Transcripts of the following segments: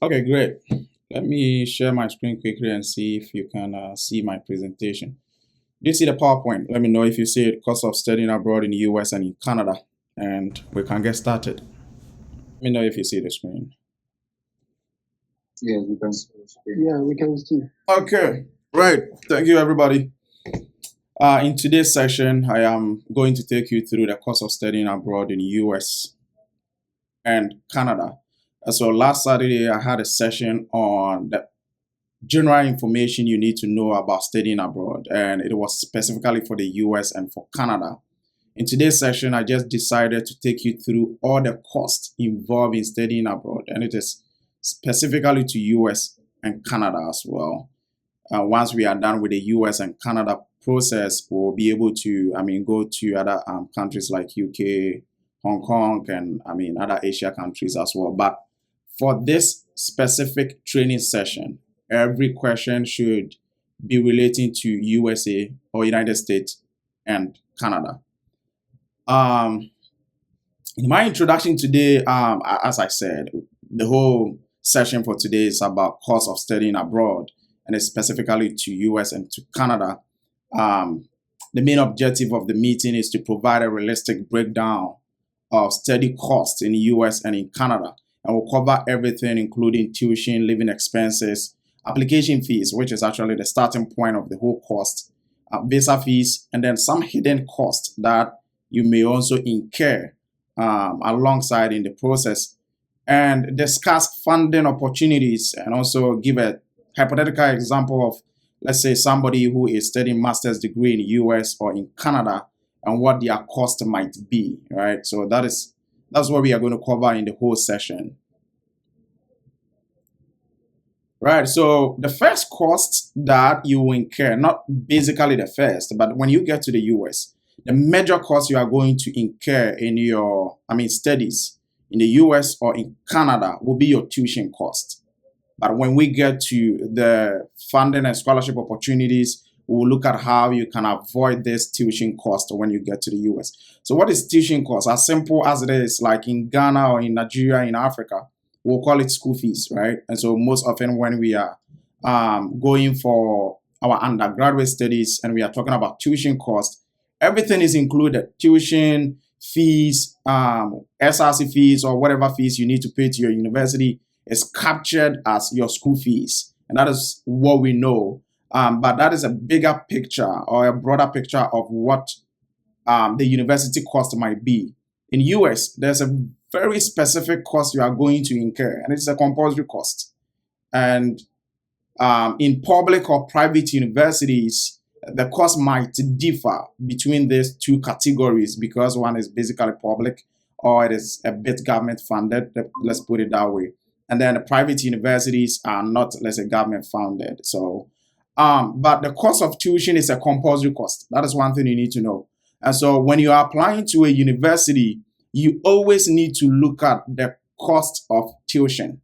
Okay, great. Let me share my screen quickly and see if you can see my presentation. Do you see the PowerPoint? Let me know if you see it. Cost of studying abroad in the US and in Canada. And we can get started. Let me know if you see the screen. Yeah, we can see. Yeah, we can see. Okay, right. Thank you, everybody. In today's session, I am going to take you through the cost of studying abroad in the US and Canada. So last Saturday, I had a session on the general information you need to know about studying abroad, and it was specifically for the US and for Canada. In today's session, I just decided to take you through all the costs involved in studying abroad, and it is specifically to US and Canada as well. Once we are done with the US and Canada process, we'll be able to, go to other countries like UK, Hong Kong, and other Asia countries as well. But for this specific training session, every question should be relating to USA or United States and Canada. In my introduction today, as I said, the whole session for today is about cost of studying abroad, and it's specifically to US and to Canada. The main objective of the meeting is to provide a realistic breakdown of study costs in the US and in Canada. And we'll cover everything, including tuition, living expenses, application fees, which is actually the starting point of the whole cost, visa fees, and then some hidden costs that you may also incur alongside in the process, and discuss funding opportunities, and also give a hypothetical example of, let's say, somebody who is studying master's degree in the US or in Canada and what their cost might be, right? So that's what we are going to cover in the whole session. Right, so the first cost that you will incur, not basically the first, but when you get to the US, the major cost you are going to incur in your, studies in the US or in Canada will be your tuition cost. But when we get to the funding and scholarship opportunities, we will look at how you can avoid this tuition cost when you get to the US. So what is tuition cost? As simple as it is, like in Ghana or in Nigeria, in Africa, we'll call it school fees, right? And so most often when we are going for our undergraduate studies and we are talking about tuition cost, everything is included. Tuition, fees, SRC fees, or whatever fees you need to pay to your university is captured as your school fees. And that is what we know. But that is a bigger picture or a broader picture of what the university cost might be. In US, there's a very specific cost you are going to incur, and it's a compulsory cost. And in public or private universities, the cost might differ between these two categories because one is basically public or it is a bit government funded, let's put it that way. And then the private universities are not, let's say, government funded. So, but the cost of tuition is a compulsory cost. That is one thing you need to know. And so when you are applying to a university, you always need to look at the cost of tuition.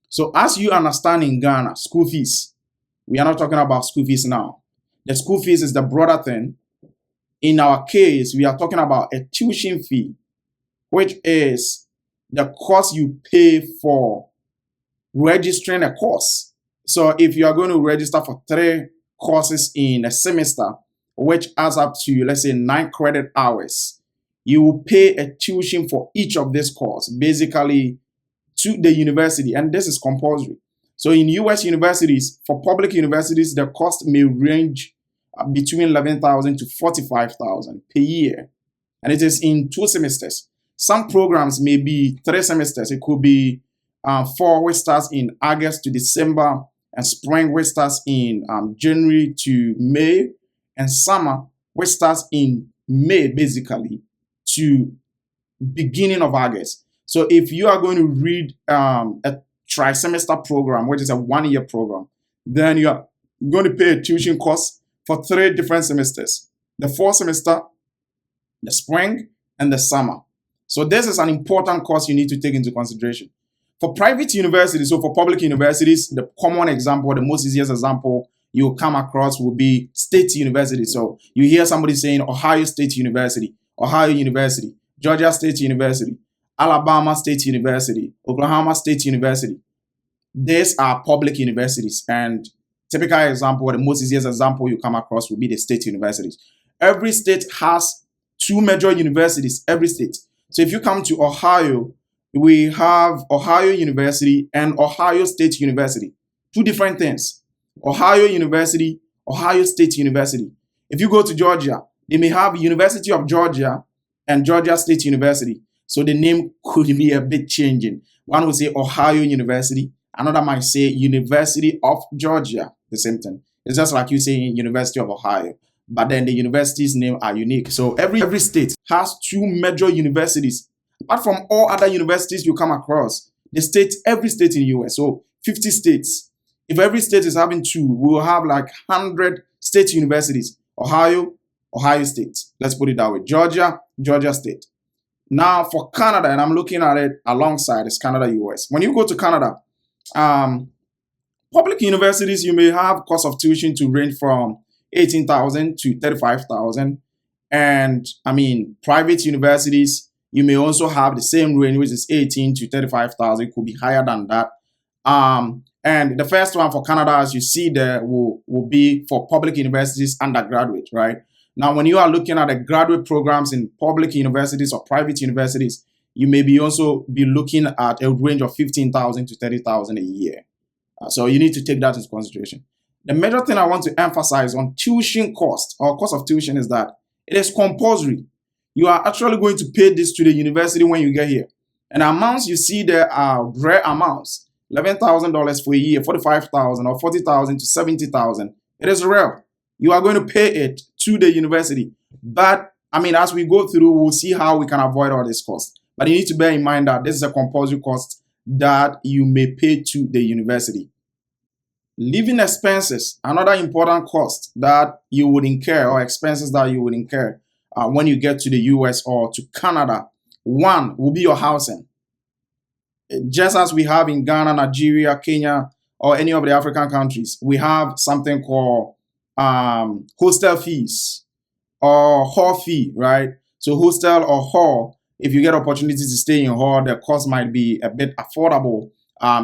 So as you understand in Ghana, school fees, we are not talking about school fees now. The school fees is the broader thing. In our case, we are talking about a tuition fee, which is the cost you pay for registering a course. So if you are going to register for 3 courses in a semester, which adds up to, let's say, 9 credit hours, you will pay a tuition for each of these courses, basically to the university, and this is compulsory. So in US universities, for public universities, the cost may range between 11,000 to 45,000 per year, and it is in 2 semesters. Some programs may be 3 semesters. It could be 4, which starts in August to December, and spring, which starts in January to May, and summer, which starts in May, basically, to beginning of August. So if you are going to read a tri-semester program, which is a 1-year program, then you are going to pay a tuition cost for 3 different semesters: the fall semester, the spring, and the summer. So this is an important cost you need to take into consideration. For private universities, so for public universities, the common example, the most easiest example you'll come across will be state university. So you hear somebody saying Ohio State University, Ohio University, Georgia State University, Alabama State University, Oklahoma State University. these are public universities. And typical example, or the most easiest example you come across would be the state universities. Every state has two major universities, every state. So if you come to Ohio, we have Ohio University and Ohio State University. Two different things. Ohio University, Ohio State University. If you go to Georgia, they may have University of Georgia and Georgia State University. So the name could be a bit changing. One would say Ohio University. Another might say University of Georgia. The same thing. It's just like you saying University of Ohio. But then the universities' name are unique. So every state has two major universities. Apart from all other universities you come across, every state in the US, so 50 states. If every state is having two, we will have like 100 state universities. Ohio, Ohio State. Let's put it that way. Georgia, Georgia State. Now for Canada, and I'm looking at it alongside, it's Canada, US. When you go to Canada, public universities, you may have cost of tuition to range from 18,000 to 35,000. And I mean, private universities, you may also have the same range, which is 18 to 35,000. It could be higher than that. And the first one for Canada, as you see there, will be for public universities undergraduate, right? Now, when you are looking at the graduate programs in public universities or private universities, you may be also be looking at a range of 15,000 to 30,000 a year. So you need to take that into consideration. The major thing I want to emphasize on tuition cost or cost of tuition is that it is compulsory. You are actually going to pay this to the university when you get here. And the amounts you see there are rare amounts. $11,000 for a year, $45,000 or $40,000 to $70,000. It is rare. You are going to pay it to the university. But I mean, as we go through, we'll see how we can avoid all this cost. But you need to bear in mind that this is a compulsory cost that you may pay to the university. Living expenses, another important cost that you would incur or expenses that you would incur when you get to the US or to Canada. One will be your housing. Just as we have in Ghana, Nigeria, Kenya, or any of the African countries, we have something called hostel fees or hall fee, right? So hostel or hall, if you get opportunity to stay in hall, the cost might be a bit affordable.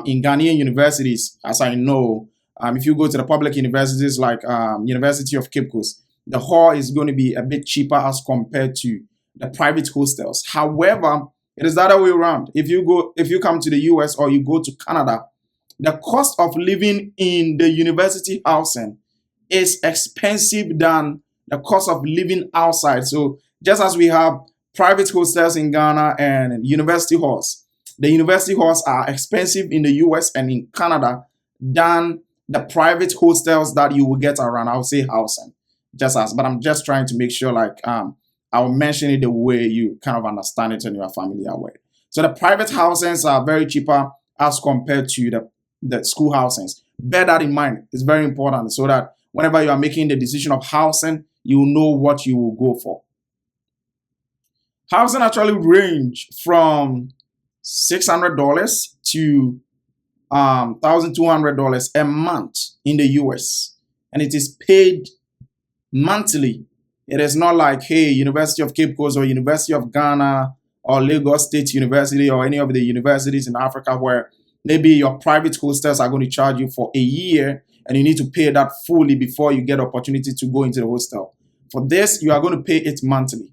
In Ghanaian universities, as I know, if you go to the public universities like University of Cape Coast, the hall is going to be a bit cheaper as compared to the private hostels. However, it is the other way around. If you come to the US or you go to Canada, the cost of living in the university housing is expensive than the cost of living outside. So just as we have private hostels in Ghana and university halls, the university halls are expensive in the US and in Canada than the private hostels that you will get around, I would say housing. But I'm just trying to make sure like I'll mention it the way you kind of understand it and you are familiar with. So the private housings are very cheaper as compared to the school housings. Bear that in mind. It's very important so that whenever you are making the decision of housing, you know what you will go for. Housing actually range from $600 to $1,200 a month in the US, and it is paid monthly. It is not like, hey, University of Cape Coast or University of Ghana or Lagos State University or any of the universities in Africa where maybe your private hostels are going to charge you for a year and you need to pay that fully before you get opportunity to go into the hostel. For this, you are going to pay it monthly.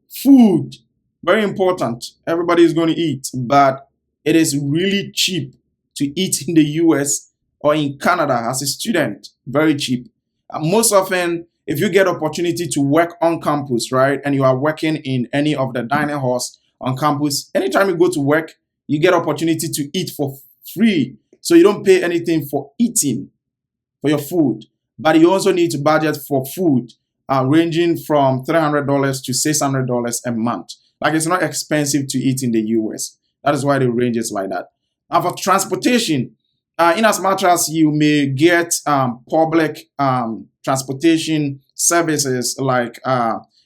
Food, very important. Everybody is going to eat, but it is really cheap to eat in the US or in Canada as a student. Very cheap. Most often, if you get opportunity to work on campus, right, and you are working in any of the dining halls on campus, anytime you go to work, you get opportunity to eat for free. So you don't pay anything for eating, for your food. But you also need to budget for food, ranging from $300 to $600 a month. Like, it's not expensive to eat in the US. That is why the range is like that. Now for transportation, in as much as you may get public transportation services like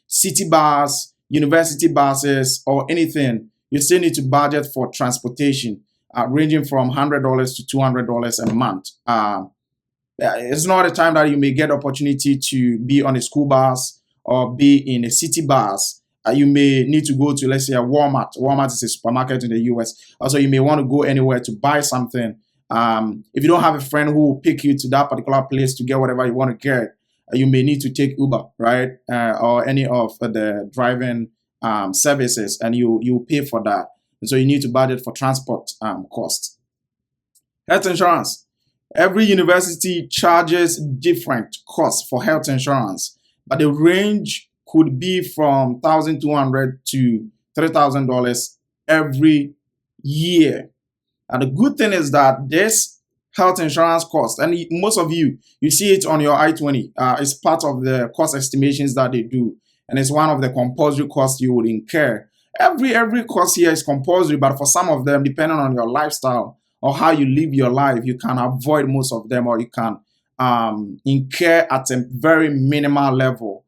city bus, university buses, or anything, you still need to budget for transportation, ranging from $100 to $200 a month. It's not a time that you may get opportunity to be on a school bus or be in a city bus. You may need to go to, let's say, a Walmart. Walmart is a supermarket in the US. Also, you may want to go anywhere to buy something. If you don't have a friend who will pick you to that particular place to get whatever you want to get, you may need to take Uber, right? Or any of the driving services, and you pay for that. And so you need to budget for transport costs. Health insurance. Every university charges different costs for health insurance, but the range could be from $1,200 to $3,000 every year. And the good thing is that this health insurance cost, and most of you see it on your I-20. It's part of the cost estimations that they do, and it's one of the compulsory costs you would incur. Every cost here is compulsory, but for some of them, depending on your lifestyle or how you live your life, you can avoid most of them, or you can incur at a very minimal level.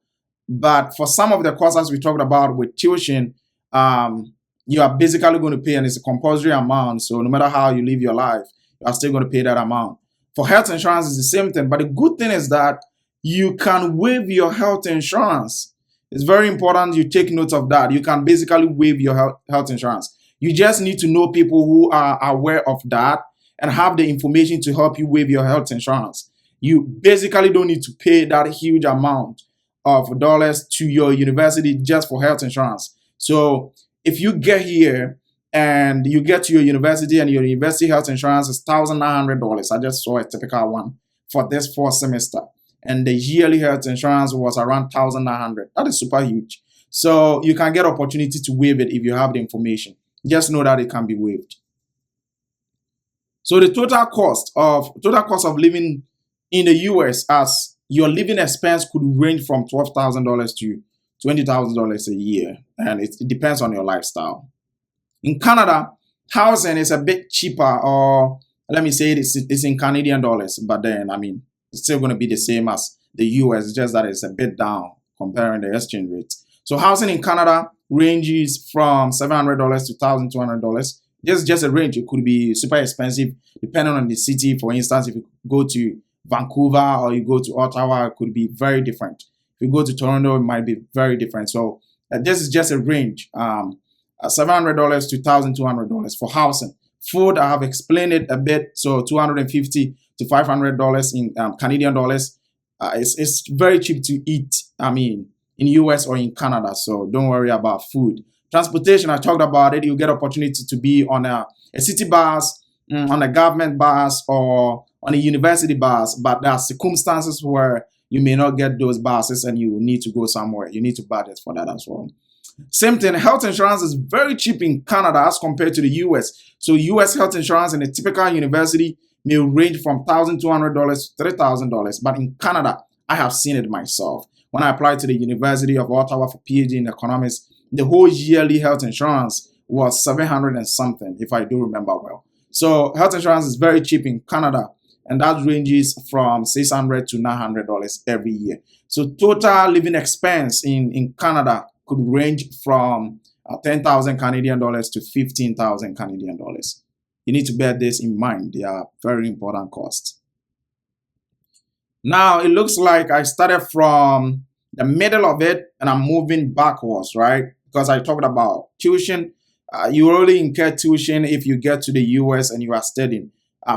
But for some of the costs, as we talked about with tuition, you are basically going to pay, and it's a compulsory amount. So no matter how you live your life, you are still going to pay that amount. For health insurance, it's the same thing. But the good thing is that you can waive your health insurance. It's very important you take note of that. You can basically waive your health insurance. You just need to know people who are aware of that and have the information to help you waive your health insurance. You basically don't need to pay that huge amount of dollars to your university just for health insurance. So if you get here and you get to your university and your university health insurance is $1,900, I just saw a typical one for this 4th semester, and the yearly health insurance was around $1,900. That is super huge. So you can get opportunity to waive it if you have the information. Just know that it can be waived. So the total cost of living in the US, as your living expense, could range from $12,000 to $20,000 a year, and it depends on your lifestyle. In Canada, housing is a bit cheaper, or let me say it's in Canadian dollars, but then it's still going to be the same as the US, just that it's a bit down comparing the exchange rates. So housing in Canada ranges from $700 to $1,200. This is just a range. It could be super expensive depending on the city. For instance, if you go to Vancouver or you go to Ottawa, it could be very different. If you go to Toronto, it might be very different. So this is just a range, $700 to $1,200 for housing. Food, I have explained it a bit. So $250 to $500 in Canadian dollars. It's very cheap to eat, in US or in Canada. So don't worry about food. Transportation, I talked about it. You get opportunity to be on a city bus, on a government bus, or on a university bus. But there are circumstances where you may not get those buses and you need to go somewhere. You need to budget for that as well. Same thing, health insurance is very cheap in Canada as compared to the US. So US health insurance in a typical university may range from $1,200 to $3,000. But in Canada, I have seen it myself. When I applied to the University of Ottawa for PhD in economics, the whole yearly health insurance was $700 and something, if I do remember well. So health insurance is very cheap in Canada, and that ranges from $600 to $900 every year. So total living expense in Canada could range from 10,000 Canadian dollars to 15,000 Canadian dollars. You need to bear this in mind. They are very important costs. Now, it looks like I started from the middle of it and I'm moving backwards, right? Because I talked about tuition. You only incur tuition if you get to the US and you are studying.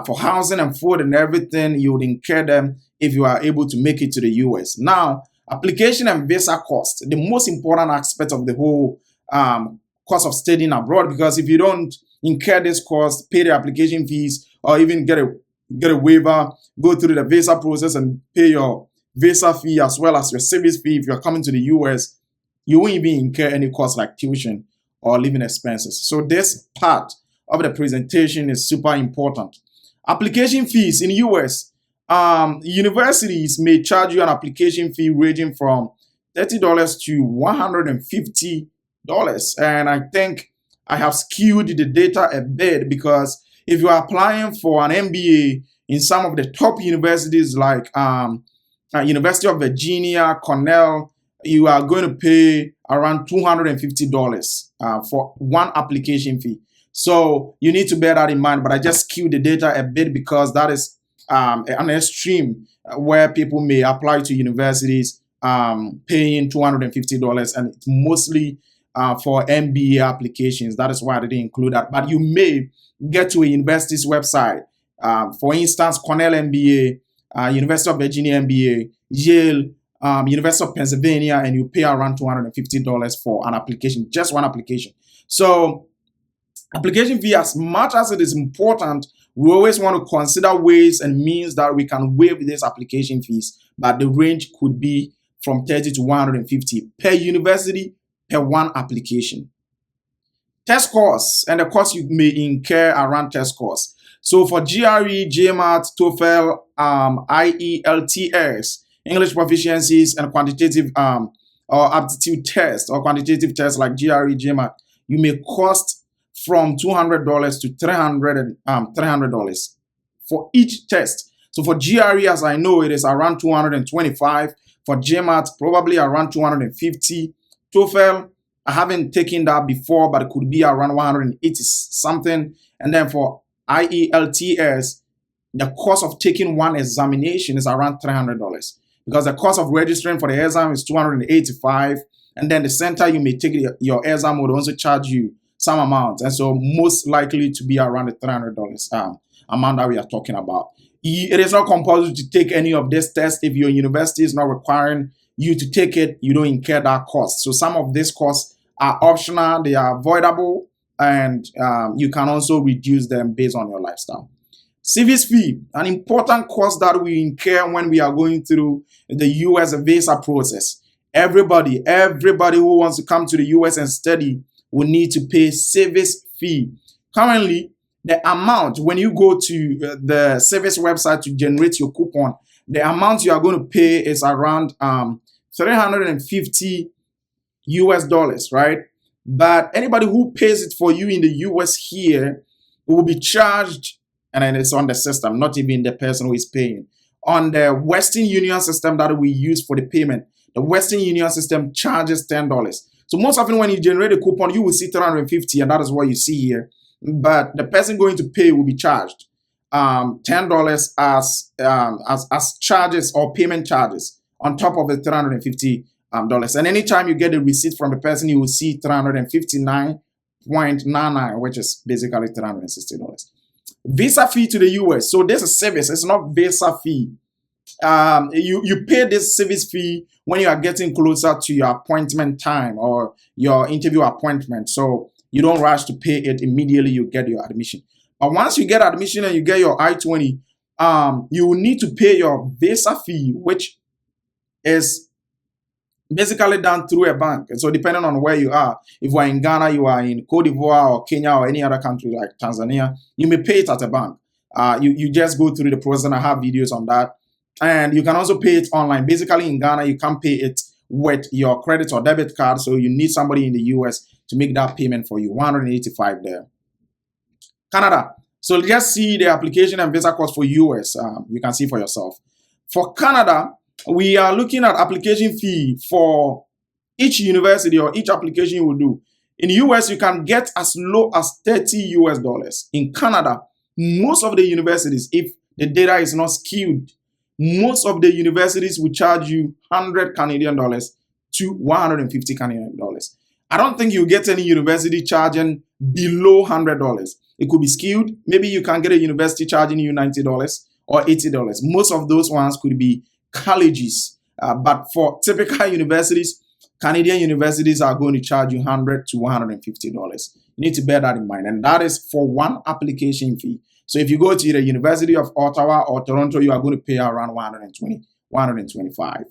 For housing and food and everything, you would incur them if you are able to make it to the US. Now, application and visa cost, the most important aspect of the whole cost of studying abroad, because if you don't incur this cost, pay the application fees, or even get a waiver, go through the visa process and pay your visa fee as well as your service fee if you're coming to the US, you won't even incur any cost like tuition or living expenses. So this part of the presentation is super important. Application fees in US, universities may charge you an application fee ranging from $30 to $150. And I think I have skewed the data a bit, because if you are applying for an MBA in some of the top universities like University of Virginia, Cornell, you are going to pay around $250 for one application fee. So you need to bear that in mind, but I just skewed the data a bit because that is an extreme where people may apply to universities paying $250, and it's mostly for MBA applications. That is why I didn't include that. But you may get to a university's website For instance, Cornell MBA, University of Virginia MBA, Yale, University of Pennsylvania, and you pay around $250 for an application, just one application. So application fee, as much as it is important, we always want to consider ways and means that we can waive these application fees, but the range could be from 30 to 150 per university per one application. Test costs and the costs you may incur around test costs. So for GRE, GMAT, TOEFL, IELTS, English proficiencies, and quantitative or aptitude tests or quantitative tests like GRE, GMAT, you may cost from $200 to $300 for each test. So for GRE, as I know, it is around $225. For GMAT, probably around $250. TOEFL, I haven't taken that before, but it could be around 180 something. And then for IELTS, the cost of taking one examination is around $300 because the cost of registering for the exam is $285. And then the center you may take your exam would also charge you some amount. And so most likely to be around the $300 amount that we are talking about. It is not compulsory to take any of this tests. If your university is not requiring you to take it, you don't incur that cost. So some of these costs are optional, they are avoidable, and you can also reduce them based on your lifestyle. Service fee, an important cost that we incur when we are going through the US visa process. Everybody who wants to come to the US and study will need to pay service fee. Currently, the amount, when you go to the service website to generate your coupon, the amount you are going to pay is around $350 US, right? But anybody who pays it for you in the US here will be charged, and then it's on the system, not even the person who is paying. On the Western Union system that we use for the payment, the Western Union system charges $10. So most often when you generate a coupon, you will see $350, and that is what you see here. But the person going to pay will be charged $10 as charges or payment charges on top of the $350. And anytime you get a receipt from the person, you will see $359.99, which is basically $360. Visa fee to the US. So this is service. It's not visa fee. You pay this service fee when you are getting closer to your appointment time or your interview appointment. So you don't rush to pay it immediately you get your admission. But once you get admission and you get your I-20, you will need to pay your visa fee, which is basically done through a bank. And so depending on where you are, if you are in Ghana, you are in Cote d'Ivoire or Kenya or any other country like Tanzania, you may pay it at a bank. You just go through the process, and I have videos on that. And you can also pay it online. Basically in Ghana, you can pay it with your credit or debit card. So you need somebody in the US to make that payment for you, $185 there. Canada. So just see the application and visa cost for US. You can see for yourself. For Canada, we are looking at application fee for each university or each application you will do. In the US, you can get as low as $30 US. In Canada, most of the universities, if the data is not skewed, most of the universities will charge you $100 Canadian to $150 Canadian. I don't think you get any university charging below $100. It could be skewed. Maybe you can get a university charging you $90 or $80. Most of those ones could be colleges. But for typical universities, Canadian universities are going to charge you $100 to $150. You need to bear that in mind. And that is for one application fee. So if you go to the University of Ottawa or Toronto, you are going to pay around $120, $125.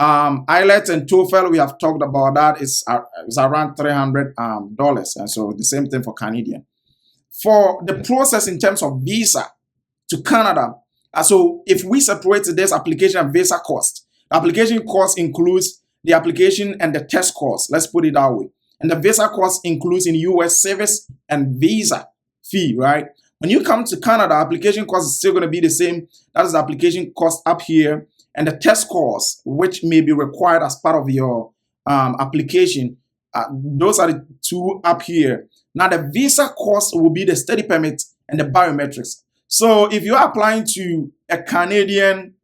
IELTS and TOEFL, we have talked about that. It's around $300. And so the same thing for Canadian. For the process in terms of visa to Canada, so if we separate this application and visa cost, the application cost includes the application and the test cost. Let's put it that way. And the visa cost includes in US service and visa fee, right? When you come to Canada, application cost is still going to be the same. That is the application cost up here. And the test cost, which may be required as part of your application, those are the two up here. Now, the visa cost will be the study permit and the biometrics. So if you're applying to a Canadian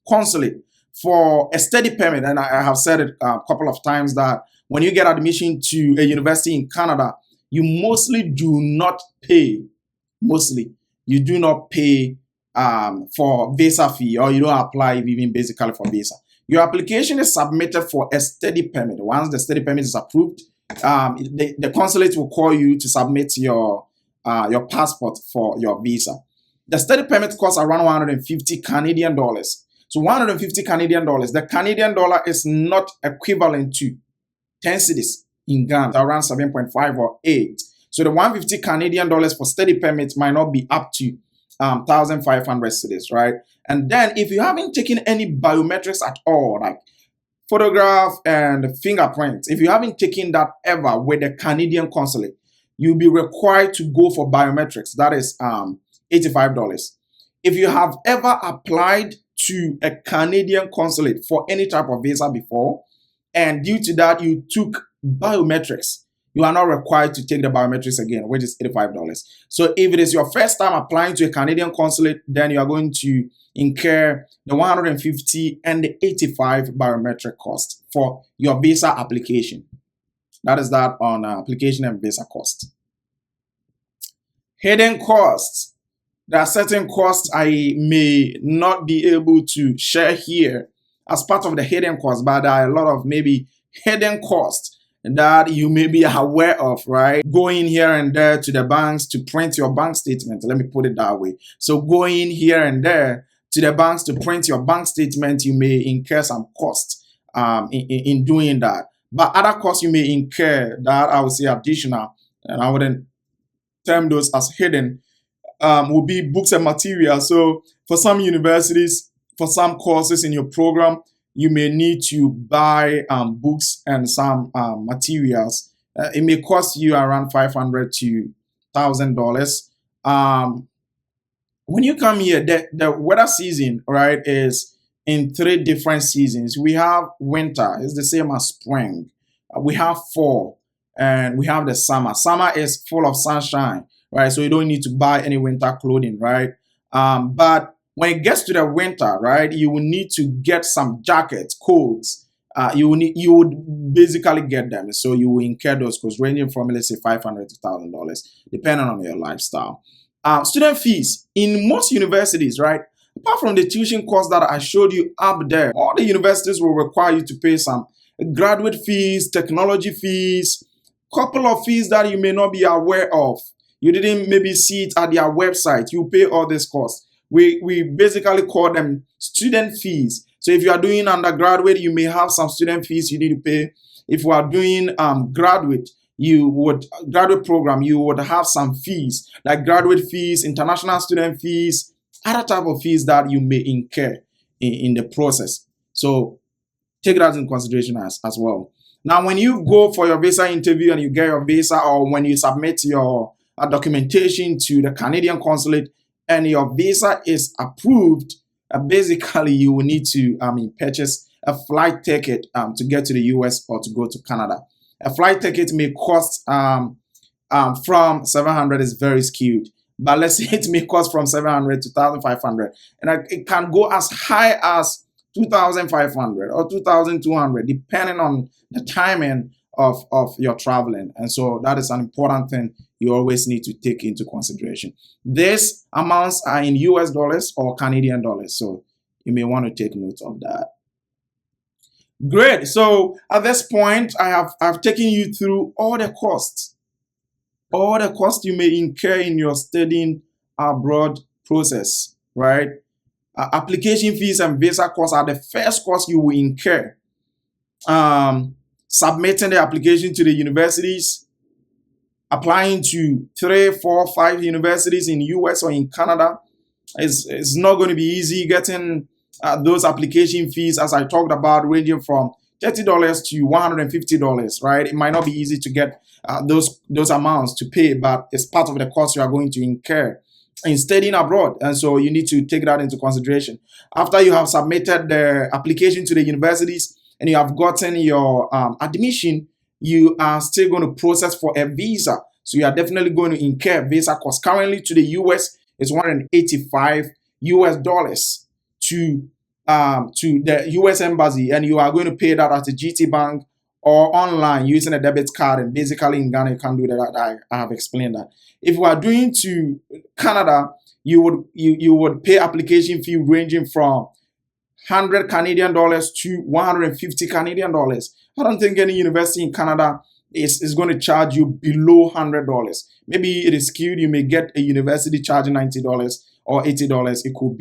consulate for a study permit, and I have said it a couple of times that when you get admission to a university in Canada, you mostly do not pay. Mostly, you do not pay for visa fee, or you don't apply even basically for visa. Your application is submitted for a study permit. Once the study permit is approved, the consulate will call you to submit your passport for your visa. The study permit costs around 150 Canadian dollars. So 150 Canadian dollars. The Canadian dollar is not equivalent to 10 cedis in Ghana, around 7.5 or 8. So the 150 Canadian dollars for study permits might not be up to 1,500 cedis, right? And then if you haven't taken any biometrics at all, like photograph and fingerprints, if you haven't taken that ever with the Canadian consulate, you'll be required to go for biometrics. That is $85. If you have ever applied to a Canadian consulate for any type of visa before, and due to that you took biometrics, you are not required to take the biometrics again, which is $85. So if it is your first time applying to a Canadian consulate, then you are going to incur the 150 and the 85 biometric cost for your visa application. That is that on application and visa cost. Hidden costs. There are certain costs I may not be able to share here as part of the hidden costs, but there are a lot of maybe hidden costs that you may be aware of, right? Going here and there to the banks to print your bank statement. Let me put it that way. So going here and there to the banks to print your bank statement, you may incur some costs in doing that. But other costs you may incur that I would say additional, and I wouldn't term those as hidden, will be books and materials. So for some universities, for some courses in your program, you may need to buy books and some materials. It may cost you around $500 to $1,000. When you come here, the weather season, right, is in 3 different seasons. We have winter, it's the same as spring. We have fall, and we have the summer. Summer is full of sunshine, right? So you don't need to buy any winter clothing, right? But when it gets to the winter, right, you will need to get some jackets, coats. You would basically get them. So you will incur those costs ranging from, let's say, $500 to $1,000, depending on your lifestyle. Student fees in most universities, right? Apart from the tuition costs that I showed you up there, all the universities will require you to pay some graduate fees, technology fees, couple of fees that you may not be aware of. You didn't maybe see it at their website. You pay all these costs. We basically call them student fees. So if you are doing undergraduate, you may have some student fees you need to pay. If you are doing graduate program, you would have some fees like graduate fees, international student fees, other type of fees that you may incur in the process. So take that in consideration as well. Now, when you go for your visa interview and you get your visa, or when you submit your documentation to the Canadian consulate and your visa is approved, basically you will need to purchase a flight ticket to get to the US or to go to Canada. A flight ticket may cost from $700, is very skewed, but let's say it may cost from $700 to $1,500, and it can go as high as $2,500 or $2,200 depending on the timing of your traveling. And so that is an important thing you always need to take into consideration. These amounts are in US dollars or Canadian dollars, so you may want to take note of that. Great. So at this point, I've taken you through all the costs you may incur in your studying abroad process, right? Application fees and visa costs are the first cost you will incur. Submitting the application to the universities, applying to 3, 4, 5 universities in US or in Canada is not going to be easy. Getting those application fees, as I talked about, ranging from $30 to $150, right? It might not be easy to get those amounts to pay, but it's part of the cost you are going to incur in studying abroad. And so you need to take that into consideration. After you have submitted the application to the universities and you have gotten your admission, you are still going to process for a visa. So you are definitely going to incur visa costs. Currently to the US, it's $185 to the US Embassy, and you are going to pay that at a GT Bank or online using a debit card. And basically in Ghana, you can't do that. I have explained that. If you are doing to Canada, you would pay application fee ranging from 100 Canadian dollars to 150 Canadian dollars. I don't think any university in Canada is going to charge you below $100. Maybe it is skewed. You may get a university charging $90 or $80. It could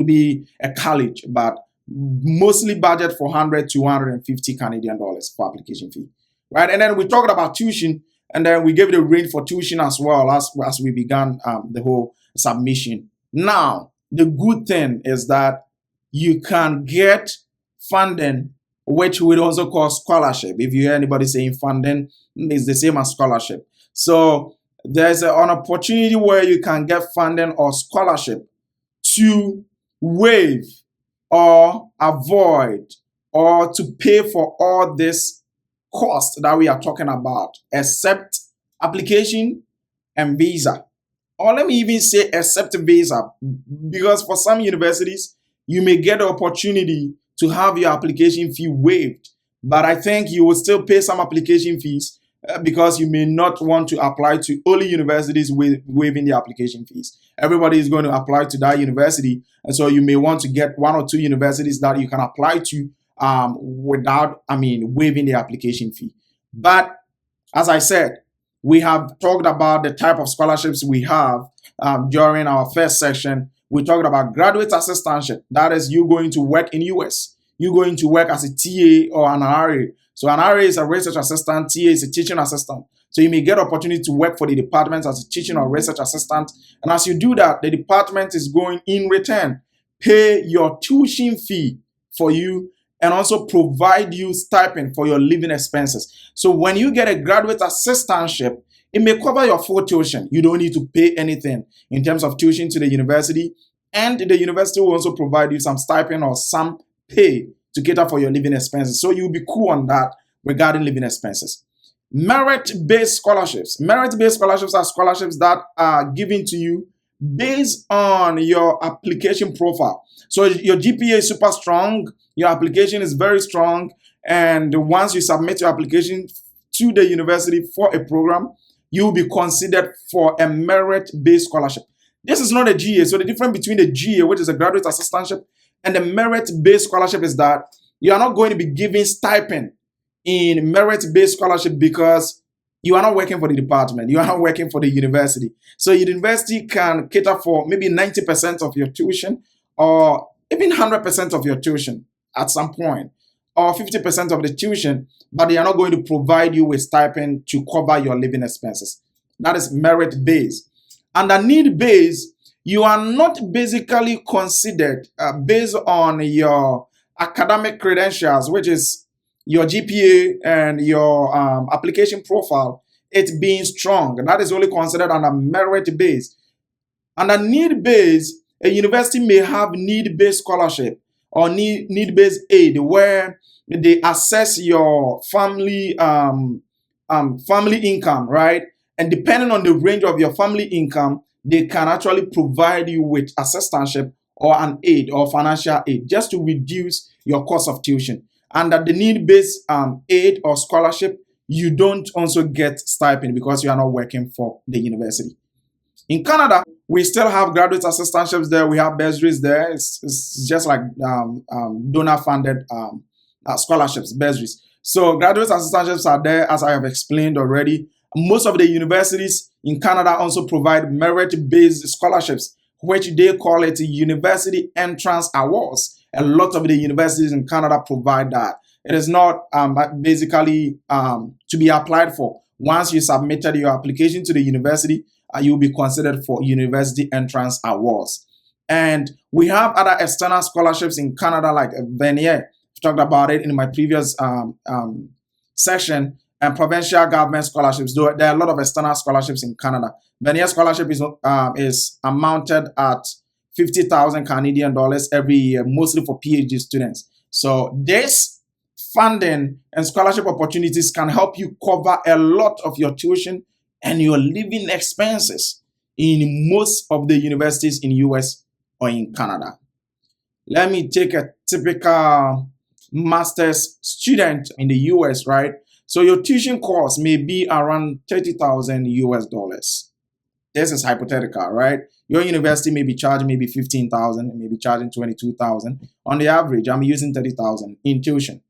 be a college, but mostly budget for 100 to 150 Canadian dollars for application fee, right? And then we talked about tuition, and then we gave it a range for tuition as well as we began the whole submission. Now, the good thing is that you can get funding, which we also call scholarship. If you hear anybody saying funding, it's the same as scholarship. So there's an opportunity where you can get funding or scholarship to waive or avoid or to pay for all this cost that we are talking about, except application and visa. Or let me even say except visa, because for some universities, you may get the opportunity to have your application fee waived, but I think you will still pay some application fees because you may not want to apply to only universities with waiving the application fees. Everybody is going to apply to that university, and so you may want to get one or two universities that you can apply to without, waiving the application fee. But as I said, we have talked about the type of scholarships we have during our first section. We talked about graduate assistantship. That is, you going to work in US. You're going to work as a TA or an RA. So an RA is a research assistant, TA is a teaching assistant. So you may get opportunity to work for the department as a teaching or research assistant. And as you do that, the department is going in return pay your tuition fee for you and also provide you stipend for your living expenses. So when you get a graduate assistantship, it may cover your full tuition. You don't need to pay anything in terms of tuition to the university. And the university will also provide you some stipend or some pay to cater for your living expenses. So you'll be cool on that regarding living expenses. Merit-based scholarships. Merit-based scholarships are scholarships that are given to you based on your application profile. So your GPA is super strong, your application is very strong, and once you submit your application to the university for a program, you will be considered for a merit-based scholarship. This is not a GA. So the difference between the GA, which is a graduate assistantship, and the merit-based scholarship is that you are not going to be given stipend in merit-based scholarship because you are not working for the department. You are not working for the university. So your university can cater for maybe 90% of your tuition or even 100% of your tuition at some point, or 50% of the tuition, but they are not going to provide you with stipend to cover your living expenses. That is merit-based. Under need-based, you are not basically considered based on your academic credentials, which is your GPA and your application profile, it's being strong. That is only considered under merit-based. Under need-based, a university may have need-based scholarship or need-based aid where they assess your family income, right? And depending on the range of your family income, they can actually provide you with assistantship or an aid or financial aid just to reduce your cost of tuition. And at the need-based aid or scholarship, you don't also get stipend because you are not working for the university. In Canada, we still have graduate assistantships there. We have bursaries there. It's just like donor-funded scholarships, bursaries. So graduate assistantships are there, as I have explained already. Most of the universities in Canada also provide merit-based scholarships, which they call it University Entrance Awards. A lot of the universities in Canada provide that. It is not basically to be applied for. Once you submitted your application to the university, you'll be considered for University Entrance Awards. And we have other external scholarships in Canada like Vanier. I talked about it in my previous section. And provincial government scholarships. There are a lot of external scholarships in Canada. Vanier scholarship is amounted at 50,000 Canadian dollars every year, mostly for PhD students. So this funding and scholarship opportunities can help you cover a lot of your tuition and your living expenses in most of the universities in US or in Canada. Let me take a typical master's student in the US, right? So your tuition cost may be around $30,000 US dollars. This is hypothetical, right? Your university may be charging maybe 15,000, maybe charging 22,000. On the average, I'm using 30,000 in tuition.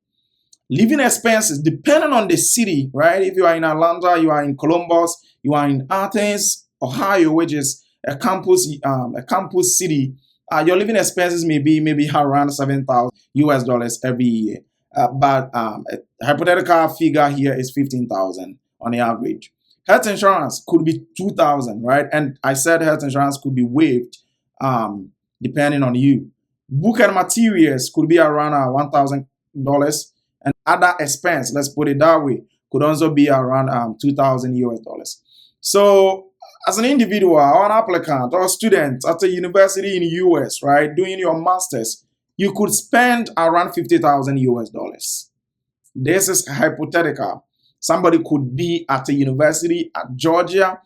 Living expenses, depending on the city, right? If you are in Atlanta, you are in Columbus, you are in Athens, Ohio, which is a campus city, your living expenses may be maybe around 7,000 US dollars every year. But a hypothetical figure here is 15,000 on the average. Health insurance could be 2,000, right? And I said health insurance could be waived depending on you. Book and materials could be around $1,000, and other expense, let's put it that way, could also be around 2,000 US dollars. So as an individual or an applicant or a student at a university in the US, right, doing your master's, you could spend around 50,000 US dollars. This is hypothetical. Somebody could be at a university at Georgia.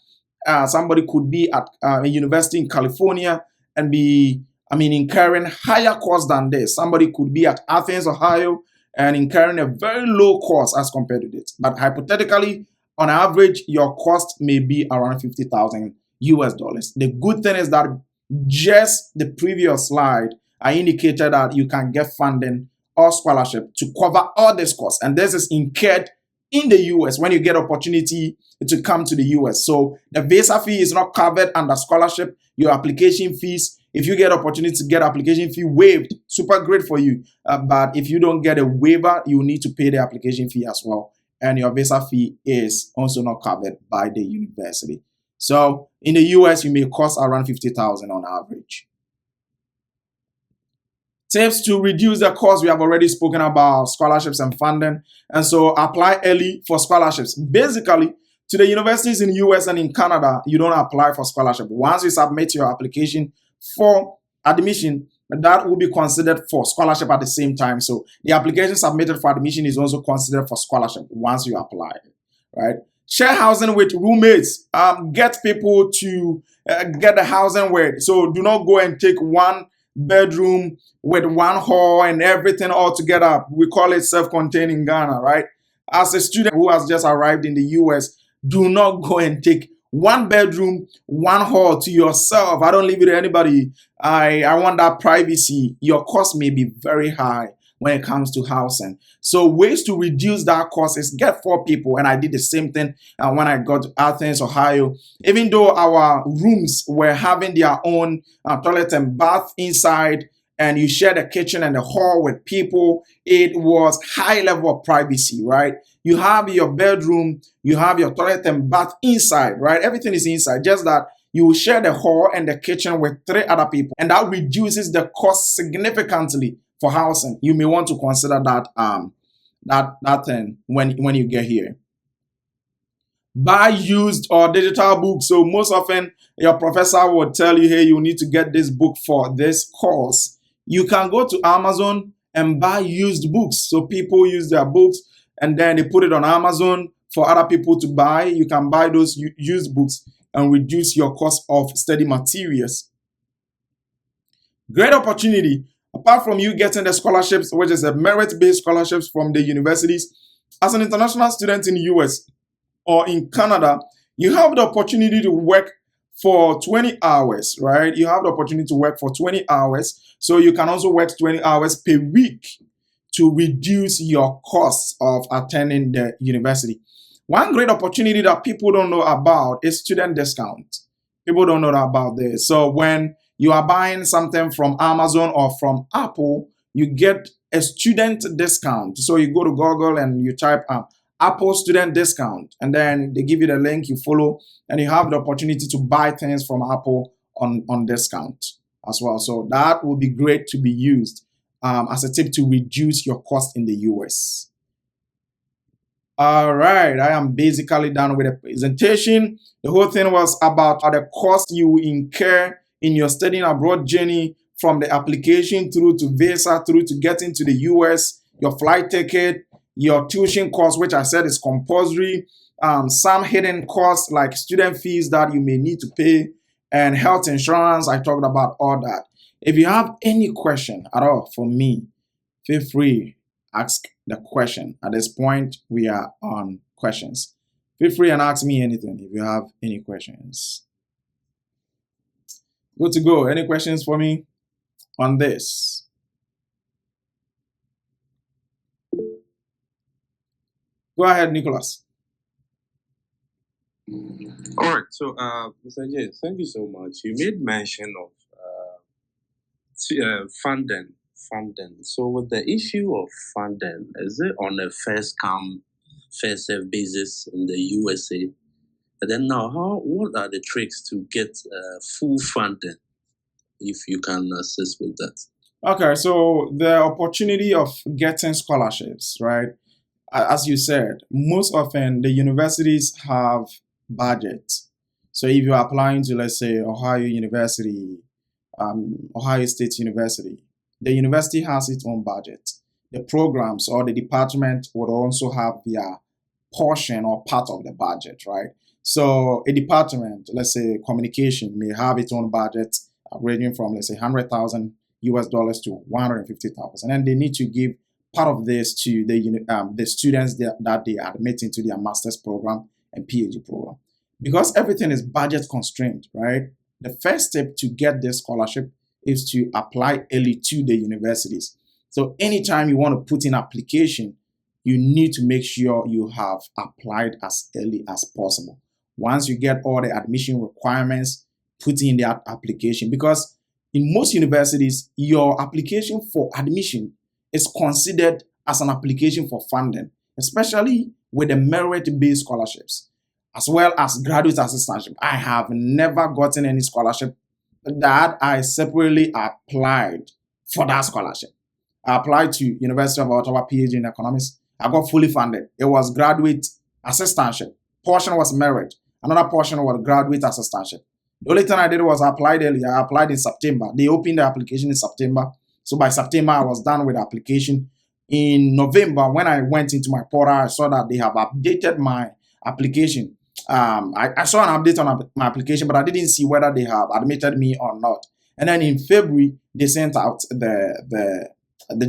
Somebody could be at a university in California and be, incurring higher costs than this. Somebody could be at Athens, Ohio, and incurring a very low cost as compared to this. But hypothetically, on average, your cost may be around 50,000 US dollars. The good thing is that just the previous slide, I indicated that you can get funding or scholarship to cover all this costs. And this is incurred in the US when you get opportunity to come to the US. So the visa fee is not covered under scholarship. Your application fees, if you get opportunity to get application fee waived, super great for you. But if you don't get a waiver, you need to pay the application fee as well. And your visa fee is also not covered by the university. So in the US, you may cost around 50,000 on average. Tips to reduce the cost. We have already spoken about scholarships and funding. And so apply early for scholarships. Basically, to the universities in the US and in Canada, you don't apply for scholarship. Once you submit your application for admission, that will be considered for scholarship at the same time. So the application submitted for admission is also considered for scholarship once you apply, right? Share housing with roommates. Get people to get the housing with. So do not go and take one bedroom with one hall and everything all together. We call it self-contained in Ghana, right? As a student who has just arrived in the US, do not go and take one bedroom, one hall to yourself. I don't leave it to anybody. I want that privacy. Your cost may be very high when it comes to housing. So ways to reduce that cost is get 4 people. And I did the same thing when I got to Athens, Ohio. Even though our rooms were having their own toilet and bath inside, and you share the kitchen and the hall with people, it was high level of privacy, right? You have your bedroom, you have your toilet and bath inside, right? Everything is inside, just that you will share the hall and the kitchen with 3 other people, and that reduces the cost significantly for housing. You may want to consider that thing when you get here. Buy used or digital books. So most often your professor will tell you, hey, you need to get this book for this course. You can go to Amazon and buy used books. So people use their books and then they put it on Amazon for other people to buy. You can buy those used books and reduce your cost of study materials. Great opportunity. Apart from you getting the scholarships, which is a merit-based scholarships from the universities, as an international student in the US or in Canada, you have the opportunity to work for 20 hours, right? You have the opportunity to work for 20 hours. So you can also work 20 hours per week to reduce your costs of attending the university. One great opportunity that people don't know about is student discount. People don't know about this. So when you are buying something from Amazon or from Apple, you get a student discount. So you go to Google and you type Apple student discount, and then they give you the link, you follow, and you have the opportunity to buy things from Apple on discount as well. So that would be great to be used as a tip to reduce your cost in the US. All right, I am basically done with the presentation. The whole thing was about the cost you incur in your studying abroad journey, from the application through to visa, through to getting to the US, your flight ticket, your tuition cost, which I said is compulsory, some hidden costs like student fees that you may need to pay, and health insurance. I talked about all that. If you have any question at all for me, feel free, ask the question. At this point, we are on questions. Feel free and ask me anything if you have any questions. Good to go. Any questions for me on this? Go ahead, Nicholas. All right. So, Mr. J, thank you so much. You made mention of funding. Funding. So, with the issue of funding, is it on a first come, first serve basis in the USA? And then now, what are the tricks to get full funding? If you can assist with that. Okay, so the opportunity of getting scholarships, right? As you said, most often the universities have budgets. So if you're applying to, let's say, Ohio University, Ohio State University, the university has its own budget. The programs or the department would also have their portion or part of the budget, right? So a department, let's say communication, may have its own budget ranging from, let's say, $100,000 to $150,000, and then they need to give part of this to the students that they admit into their master's program and PhD program. Because everything is budget constrained, right? The first step to get this scholarship is to apply early to the universities. So anytime you want to put in application, you need to make sure you have applied as early as possible. Once you get all the admission requirements, put in that application, because in most universities, your application for admission is considered as an application for funding, especially with the merit-based scholarships, as well as graduate assistantship. I have never gotten any scholarship that I separately applied for that scholarship. I applied to University of Ottawa PhD in economics. I got fully funded. It was graduate assistantship. Portion was merit. Another portion was graduate assistantship. The only thing I did was I applied early. I applied in September. They opened the application in September. So by September, I was done with the application. In November, when I went into my portal, I saw that they have updated my application. I saw an update on my application, but I didn't see whether they have admitted me or not. And then in February, they sent out the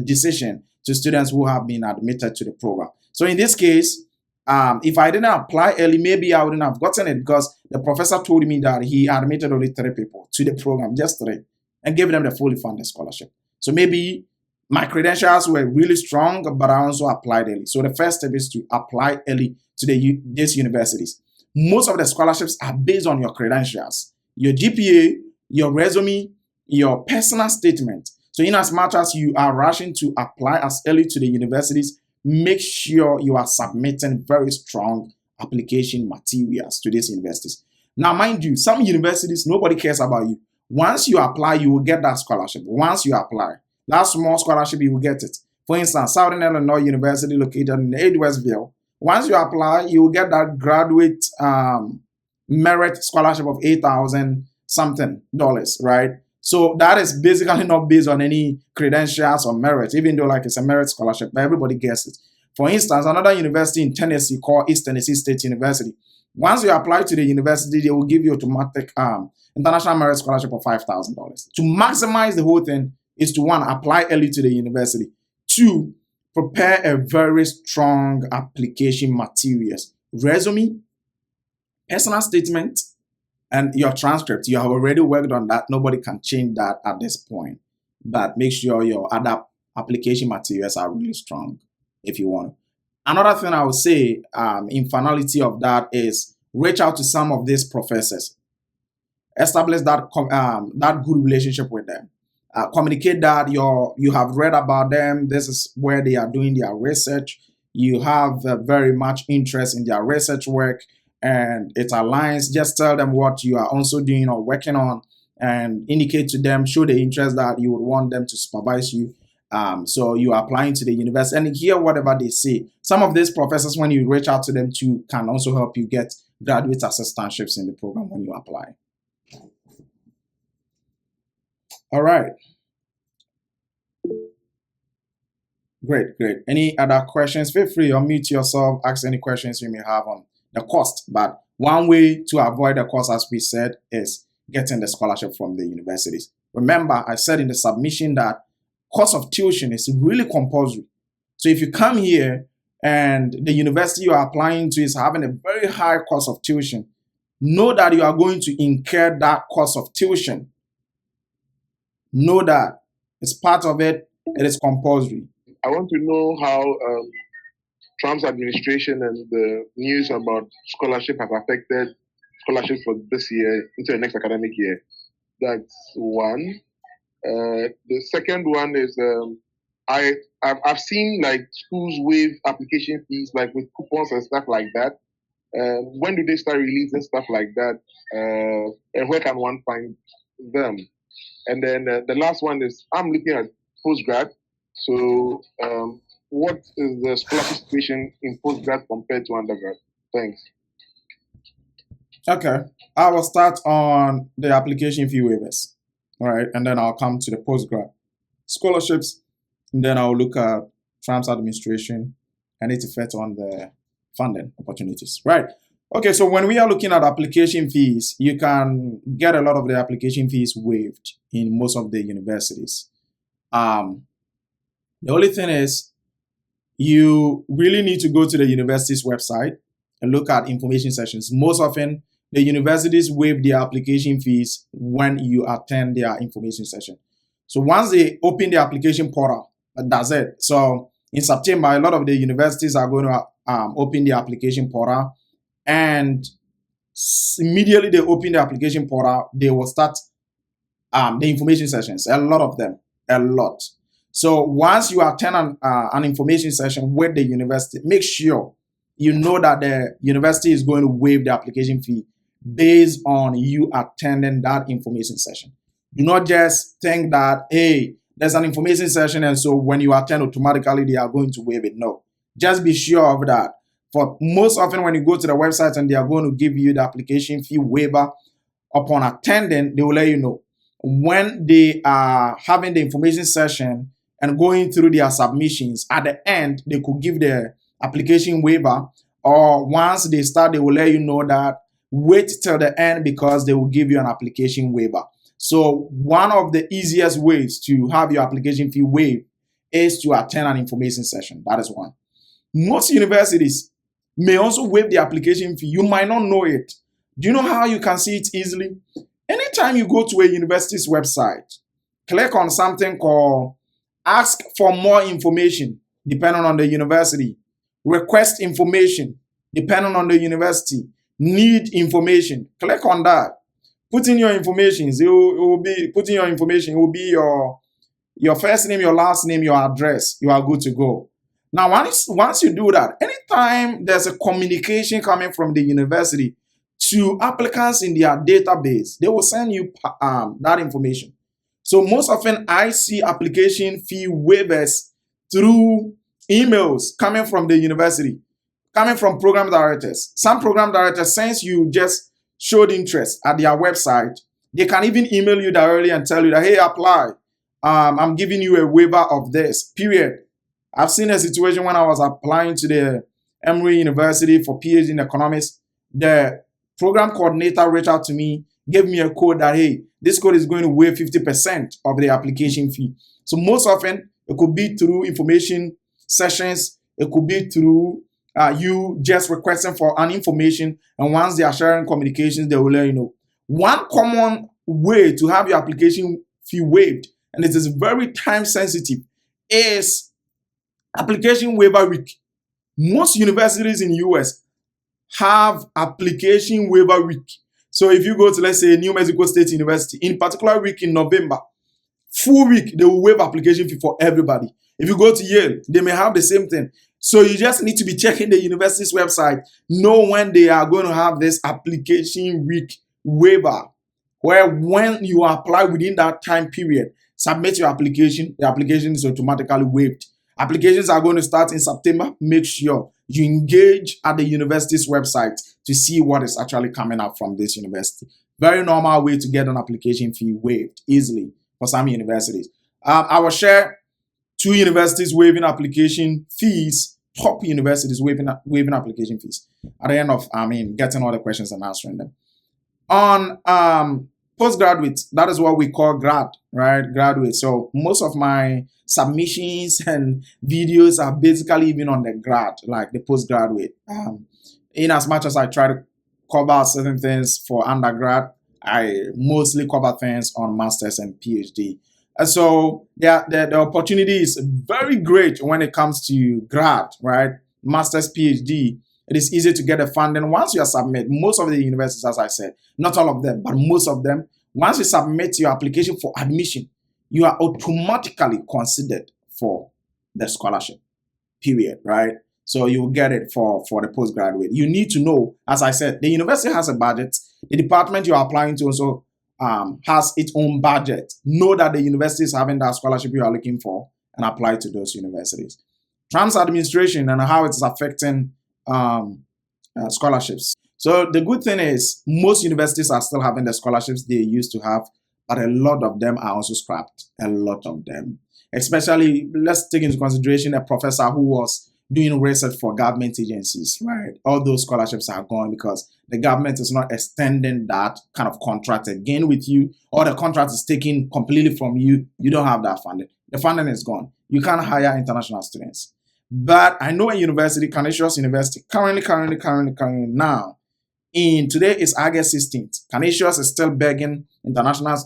decision to students who have been admitted to the program. So in this case, if I didn't apply early, maybe I wouldn't have gotten it, because the professor told me that he admitted only 3 people to the program, just 3, and gave them the fully funded scholarship. So maybe my credentials were really strong, but I also applied early. So the first step is to apply early to these universities. Most of the scholarships are based on your credentials, your GPA, your resume, your personal statement. So in as much as you are rushing to apply as early to the universities, make sure you are submitting very strong application materials to these universities. Now, mind you, some universities, nobody cares about you. Once you apply, you will get that scholarship. Once you apply, that small scholarship, you will get it. For instance, Southern Illinois University, located in Edwardsville, once you apply, you will get that graduate merit scholarship of $8,000 something, right? So that is basically not based on any credentials or merit, even though like it's a merit scholarship, but everybody gets it. For instance, another university in Tennessee called East Tennessee State University. Once you apply to the university, they will give you automatic international merit scholarship of $5,000. To maximize the whole thing is to, 1, apply early to the university. 2, prepare a very strong application materials, resume, personal statement, and your transcript. You have already worked on that. Nobody can change that at this point. But make sure your other application materials are really strong if you want. Another thing I would say in finality of that is reach out to some of these professors. Establish that good relationship with them. Communicate that you have read about them. This is where they are doing their research. You have very much interest in their research work, and it aligns. Just tell them what you are also doing or working on, and indicate to them, show the interest that you would want them to supervise you. So you are applying to the university and hear whatever they say. Some of these professors, when you reach out to them too, can also help you get graduate assistantships in the program when you apply. All right. Great. Any other questions? Feel free to unmute yourself, ask any questions you may have on the cost. But one way to avoid the cost, as we said, is getting the scholarship from the universities. Remember, I said in the submission that cost of tuition is really compulsory. So if you come here and the university you are applying to is having a very high cost of tuition, know that you are going to incur that cost of tuition Know that it's part of it. It is compulsory. I want to know how Trump's administration and the news about scholarship have affected scholarships for this year into the next academic year. That's one. The second one is I've seen like schools waive application fees like with coupons and stuff like that. When do they start releasing stuff like that? And where can one find them? And then the last one is I'm looking at postgrad. So what is the scholarship situation in postgrad compared to undergrad? Thanks. Okay, I will start on the application fee waivers, all right, and then I'll come to the postgrad scholarships, and then I'll look at Trump's administration and its effect on the funding opportunities, right? Okay, so when we are looking at application fees, you can get a lot of the application fees waived in most of the universities. The only thing is you really need to go to the university's website and look at information sessions. Most often, the universities waive their application fees when you attend their information session. So once they open the application portal, that's it. So in September, a lot of the universities are going to open the application portal, and immediately they open the application portal, they will start the information sessions. A lot of them, a lot. So once you attend an information session with the university, make sure you know that the university is going to waive the application fee based on you attending that information session. Do not just think that, hey, there's an information session, and so when you attend, automatically they are going to waive it. No, just be sure of that. For most often, when you go to the website and they are going to give you the application fee waiver upon attending, they will let you know. When they are having the information session and going through their submissions, at the end, they could give the application waiver, or once they start, they will let you know that wait till the end because they will give you an application waiver. So one of the easiest ways to have your application fee waived is to attend an information session. That is one. Most universities may also waive the application fee. You might not know it. Do you know how you can see it easily? Anytime you go to a university's website, click on something called ask for more information, depending on the university. Request information, depending on the university. Need information. Click on that. Put in your information. It will be put in your information. It will be your first name, your last name, your address. You are good to go. Now, once you do that, anytime there's a communication coming from the university to applicants in their database, they will send you that information. So most often I see application fee waivers through emails coming from the university, coming from program directors. Some program directors, since you just showed interest at their website, they can even email you directly and tell you that, hey, apply. I'm giving you a waiver of this, period. I've seen a situation when I was applying to the Emory University for PhD in economics. The program coordinator reached out to me, gave me a code that, hey, this code is going to waive 50% of the application fee. So most often, it could be through information sessions. It could be through you just requesting for an information. And once they are sharing communications, they will let you know. One common way to have your application fee waived, and it is very time sensitive, is application waiver week. Most universities in the US have application waiver week. So if you go to, let's say, New Mexico State University, in particular week in November, full week, they will waive application fee for everybody. If you go to Yale, they may have the same thing. So you just need to be checking the university's website, know when they are going to have this application week waiver, where when you apply within that time period, submit your application, the application is automatically waived. Applications are going to start in September. Make sure you engage at the university's website to see what is actually coming up from this university. Very normal way to get an application fee waived easily for some universities. I will share 2 universities waiving application fees, top universities waiving application fees at the end of, getting all the questions and answering them. On postgraduate, that is what we call grad, right? Graduate. So most of my submissions and videos are basically even on the grad, like the postgraduate. In as much as I try to cover certain things for undergrad, I mostly cover things on masters and PhD. And so the opportunity is very great when it comes to grad, right? Master's, PhD. It is easy to get the funding once you are submit. Most of the universities, as I said, not all of them, but most of them, once you submit your application for admission, you are automatically considered for the scholarship, period, right? So you will get it for the postgraduate. You need to know, as I said, the university has a budget. The department you are applying to also has its own budget. Know that the university is having that scholarship you are looking for and apply to those universities. Trump's administration and how it's affecting scholarships. So the good thing is most universities are still having the scholarships they used to have, but a lot of them are also scrapped. A lot of them. Especially, let's take into consideration a professor who was doing research for government agencies, right? All those scholarships are gone because the government is not extending that kind of contract again with you, or the contract is taken completely from you. You don't have that funding. The funding is gone. You can't hire international students. But I know a university, Canisius University, currently now, in today is August 16th. Canisius is still begging international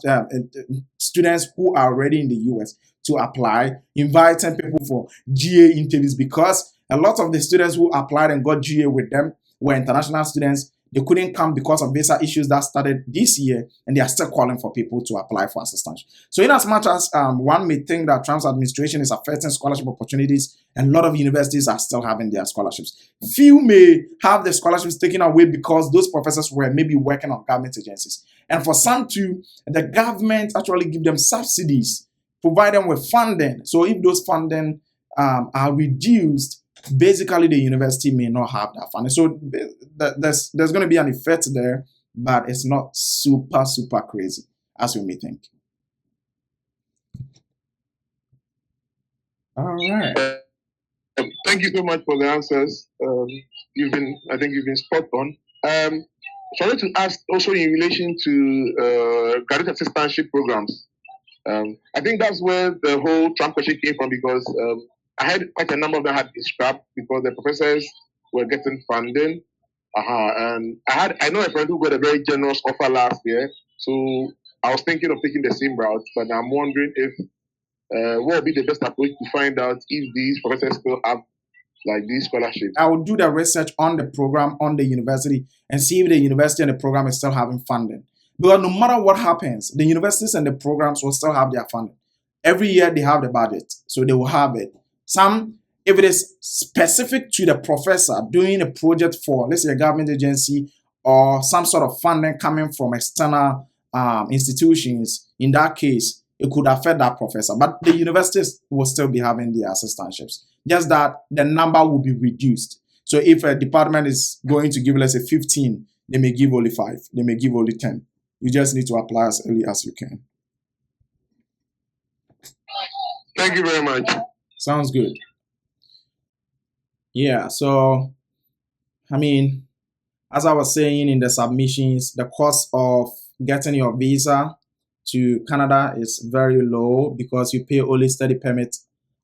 students who are already in the US to apply, inviting people for GA interviews, because a lot of the students who applied and got GA with them were international students. They couldn't come because of visa issues that started this year, and they are still calling for people to apply for assistance. So in as much as one may think that Trump's administration is affecting scholarship opportunities, a lot of universities are still having their scholarships. Few may have the scholarships taken away because those professors were maybe working on government agencies. And for some too, the government actually give them subsidies, provide them with funding. So if those funding are reduced, basically the university may not have that funding. So there's going to be an effect there, but it's not super crazy as we may think. All right. Thank you so much for the answers. I think you've been spot on. So I wanted to ask also in relation to graduate assistantship programs. I think that's where the whole Trump question came from, because I had quite a number of them had been scrapped because the professors were getting funding. And I know a friend who got a very generous offer last year. So I was thinking of taking the same route, but I'm wondering if what would be the best approach to find out if these professors still have like these scholarships. I will do the research on the program, on the university, and see if the university and the program is still having funding. Because no matter what happens, the universities and the programs will still have their funding. Every year they have the budget, so they will have it. Some, if it is specific to the professor doing a project for, let's say, a government agency or some sort of funding coming from external institutions, in that case, it could affect that professor. But the universities will still be having their assistantships. Just that the number will be reduced. So if a department is going to give, let's say, 15, they may give only 5. They may give only 10. You just need to apply as early as you can. Thank you very much. Sounds good. Yeah, so, I mean, as I was saying in the submissions, the cost of getting your visa to Canada is very low because you pay only study permit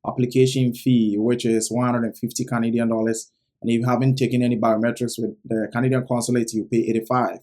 application fee, which is 150 Canadian dollars. And if you haven't taken any biometrics with the Canadian consulate, you pay 85.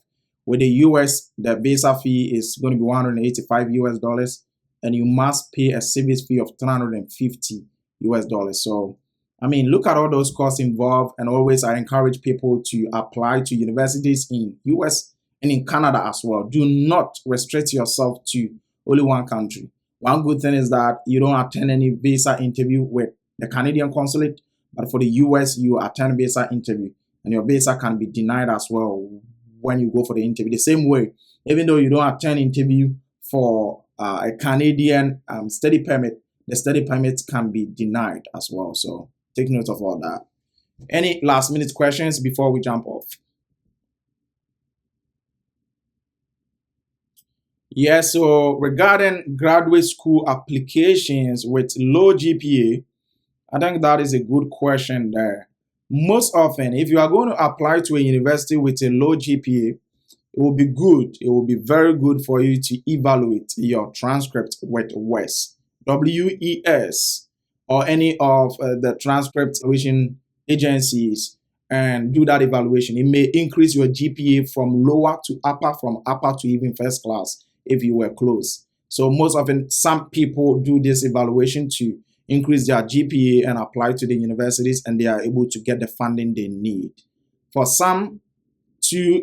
With the US, the visa fee is going to be 185 US dollars, and you must pay a service fee of 350 US dollars. So, I mean, look at all those costs involved, and always I encourage people to apply to universities in US and in Canada as well. Do not restrict yourself to only one country. One good thing is that you don't attend any visa interview with the Canadian consulate, but for the US, you attend visa interview, and your visa can be denied as well when you go for the interview. The same way, even though you don't attend interview for a Canadian study permit, the study permit can be denied as well. So take note of all that. Any last minute questions before we jump off? Yeah, so regarding graduate school applications with low GPA, I think that is a good question there. Most often, if you are going to apply to a university with a low GPA, it will be good. It will be very good for you to evaluate your transcript with WES, WES, or any of the transcript evaluation agencies, and do that evaluation. It may increase your GPA from lower to upper, from upper to even first class if you were close. So most often, some people do this evaluation to increase their GPA and apply to the universities, and they are able to get the funding they need. For some, too,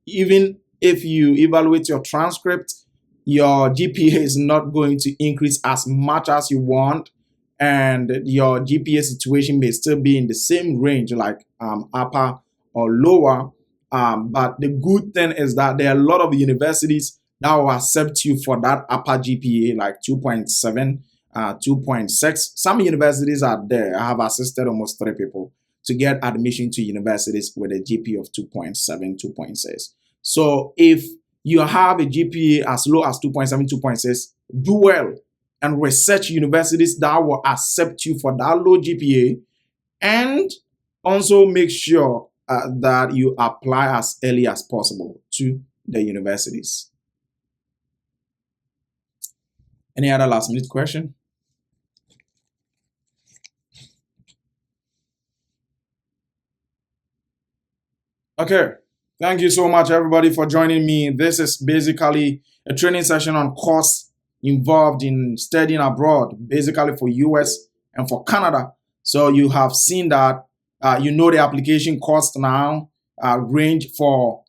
even if you evaluate your transcript, your GPA is not going to increase as much as you want, and your GPA situation may still be in the same range, like upper or lower. But the good thing is that there are a lot of universities that will accept you for that upper GPA, like 2.7, 2.6. Some universities are there. I have assisted almost 3 people to get admission to universities with a GPA of 2.7, 2.6. So if you have a GPA as low as 2.7, 2.6, do well and research universities that will accept you for that low GPA, and also make sure that you apply as early as possible to the universities. Any other last minute question? Okay. Thank you so much, everybody, for joining me. This is basically a training session on costs involved in studying abroad, basically for US and for Canada. So you have seen that, you know, the application cost now range for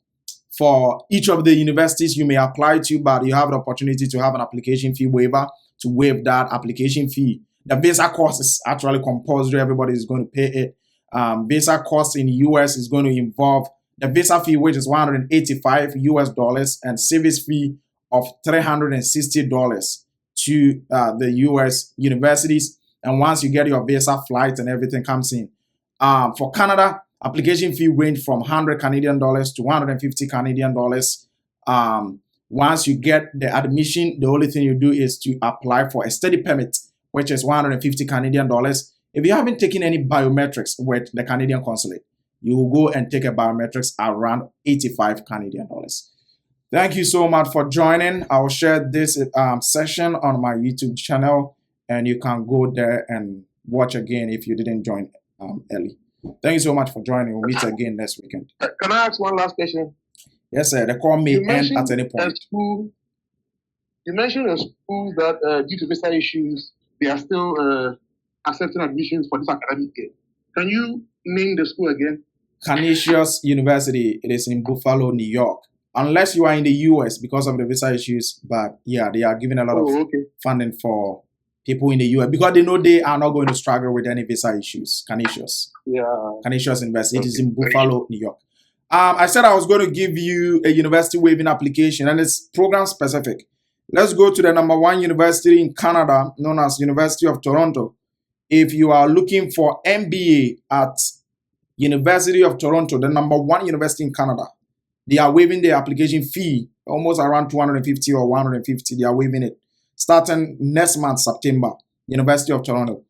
each of the universities you may apply to, but you have the opportunity to have an application fee waiver to waive that application fee. The visa cost is actually compulsory. Everybody is going to pay it. Visa cost in the US is going to involve the visa fee, which is $185 US, and service fee of $360 to the US universities. And once you get your visa, flight and everything comes in. For Canada, application fee range from $100 Canadian to $150 Canadian. Once you get the admission, the only thing you do is to apply for a study permit, which is $150 Canadian. If you haven't taken any biometrics with the Canadian consulate, you will go and take a biometrics around $85 Canadian. Thank you so much for joining. I will share this session on my YouTube channel, and you can go there and watch again if you didn't join early. Thank you so much for joining. We'll meet again next weekend. Can I ask one last question? Yes, sir. The call may You end mentioned at any a point. school. You mentioned a school that, due to visa issues, they are still accepting admissions for this academic year. Can you name the school again? Canisius University. It is in Buffalo, New York. Unless you are in the US because of the visa issues, but yeah, they are giving a lot of funding for people in the US because they know they are not going to struggle with any visa issues. Canisius. Yeah. Canisius University. It is in Buffalo, New York. I said I was going to give you a university waiving application, and it's program specific. Let's go to the number 1 university in Canada, known as University of Toronto. If you are looking for MBA at University of Toronto, the number 1 university in Canada, they are waiving the application fee, almost around $250 or $150. They are waiving it starting next month, September. University of Toronto.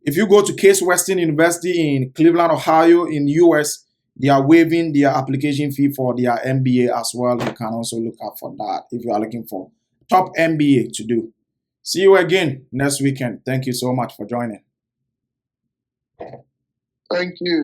If you go to Case Western University in Cleveland, Ohio, in the US, they are waiving their application fee for their MBA as well. You can also look out for that if you are looking for top MBA to do. See you again next weekend. Thank you so much for joining. Thank you.